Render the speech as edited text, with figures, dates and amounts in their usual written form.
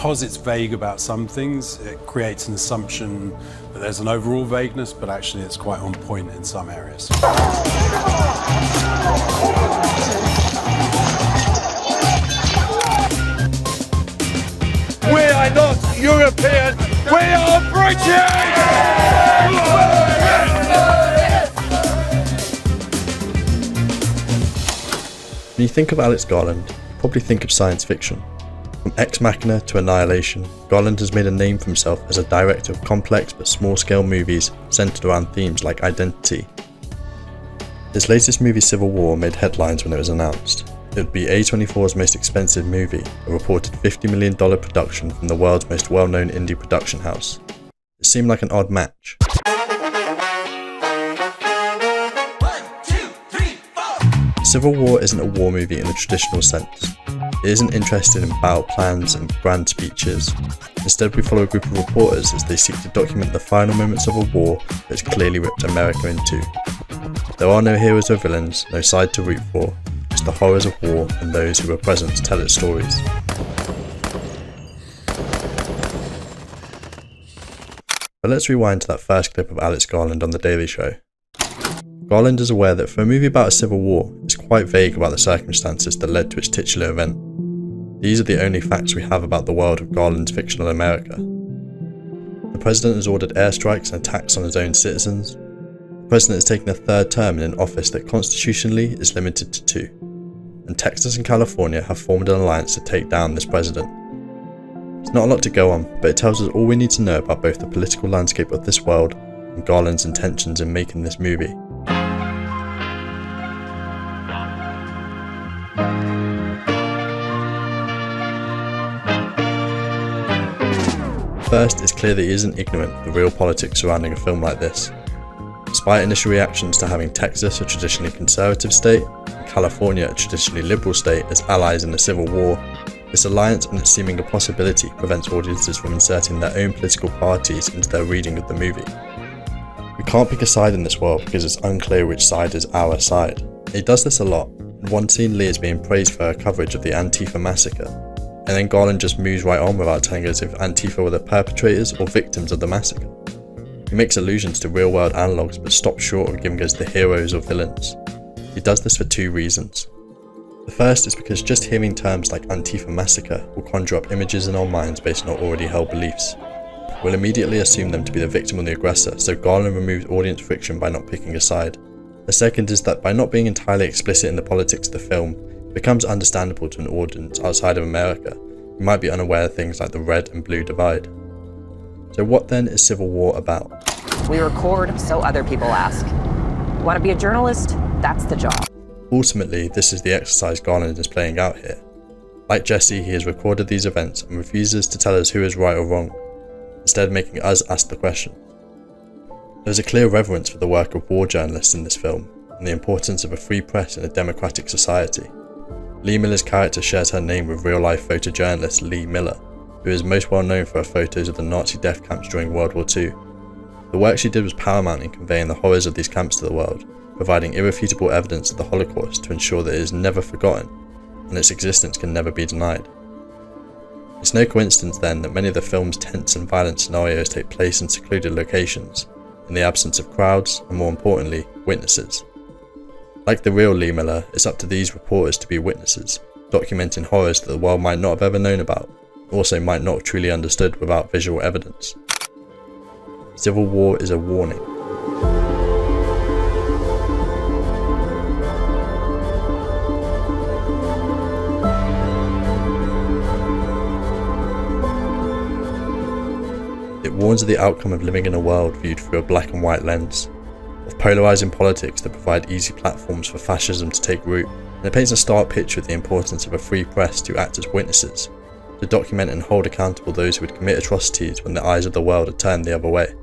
because it's vague about some things, it creates an assumption that there's an overall vagueness, but actually it's quite on point in some areas. We are not European, we are British! When you think of Alex Garland, you probably think of science fiction. From Ex Machina to Annihilation, Garland has made a name for himself as a director of complex but small-scale movies centered around themes like identity. His latest movie Civil War made headlines when it was announced. It would be A24's most expensive movie, a reported $50 million production from the world's most well-known indie production house. It seemed like an odd match. Civil War isn't a war movie in the traditional sense. It isn't interested in battle plans and grand speeches. Instead, we follow a group of reporters as they seek to document the final moments of a war that's clearly ripped America in two. There are no heroes or villains, no side to root for, just the horrors of war and those who were present to tell its stories. But let's rewind to that first clip of Alex Garland on The Daily Show. Garland is aware that for a movie about a civil war, it's quite vague about the circumstances that led to its titular event. These are the only facts we have about the world of Garland's fictional America. The president has ordered airstrikes and attacks on his own citizens. The president has taken a third term in an office that constitutionally is limited to 2. And Texas and California have formed an alliance to take down this president. It's not a lot to go on, but it tells us all we need to know about both the political landscape of this world and Garland's intentions in making this movie. First, it's clear that he isn't ignorant of the real politics surrounding a film like this. Despite initial reactions to having Texas, a traditionally conservative state, and California, a traditionally liberal state, as allies in the Civil War, this alliance and its seeming impossibility prevents audiences from inserting their own political parties into their reading of the movie. We can't pick a side in this world because it's unclear which side is our side. He does this a lot. In one scene, Lee is being praised for her coverage of the Antifa massacre, and then Garland just moves right on without telling us if Antifa were the perpetrators or victims of the massacre. He makes allusions to real-world analogues but stops short of giving us the heroes or villains. He does this for 2 reasons. The first is because just hearing terms like Antifa massacre will conjure up images in our minds based on our already held beliefs. We'll immediately assume them to be the victim or the aggressor, so Garland removes audience friction by not picking a side. The second is that by not being entirely explicit in the politics of the film, it becomes understandable to an audience outside of America who might be unaware of things like the red and blue divide. So what then is Civil War about? We record so other people ask. Want to be a journalist? That's the job. Ultimately, this is the exercise Garland is playing out here. Like Jesse, he has recorded these events and refuses to tell us who is right or wrong, instead making us ask the question. There is a clear reverence for the work of war journalists in this film, and the importance of a free press in a democratic society. Lee Miller's character shares her name with real-life photojournalist Lee Miller, who is most well known for her photos of the Nazi death camps during World War II. The work she did was paramount in conveying the horrors of these camps to the world, providing irrefutable evidence of the Holocaust to ensure that it is never forgotten, and its existence can never be denied. It's no coincidence then that many of the film's tense and violent scenarios take place in secluded locations, in the absence of crowds, and more importantly, witnesses. Like the real Lee Miller, it's up to these reporters to be witnesses, documenting horrors that the world might not have ever known about, also might not have truly understood without visual evidence. Civil War is a warning. It warns of the outcome of living in a world viewed through a black and white lens, of polarising politics that provide easy platforms for fascism to take root, and it paints a stark picture of the importance of a free press to act as witnesses, to document and hold accountable those who would commit atrocities when the eyes of the world are turned the other way.